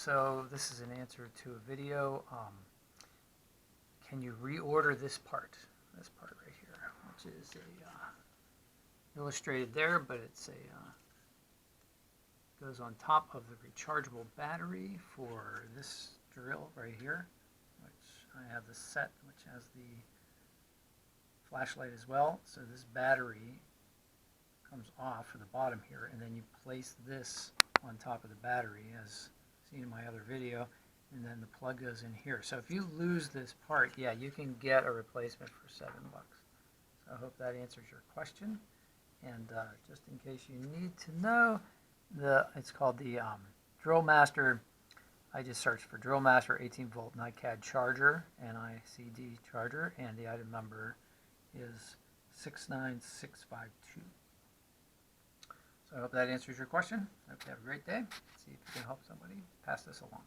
so this is an answer to a video. Can you reorder this part right here, which is illustrated there, but it's goes on top of the rechargeable battery for this drill right here, which I have the set, which has the flashlight as well. So this battery comes off at the bottom here, and then you place this on top of the battery, as seen in my other video, and then the plug goes in here. So if you lose this part, yeah, you can get a replacement for $7. So I hope that answers your question. And just in case you need to know, it's called the Drillmaster. I just searched for Drillmaster 18-volt NiCd charger, NiCd charger, and the item number is 69652. So I hope that answers your question. I hope you have a great day. See if you can help somebody pass this along.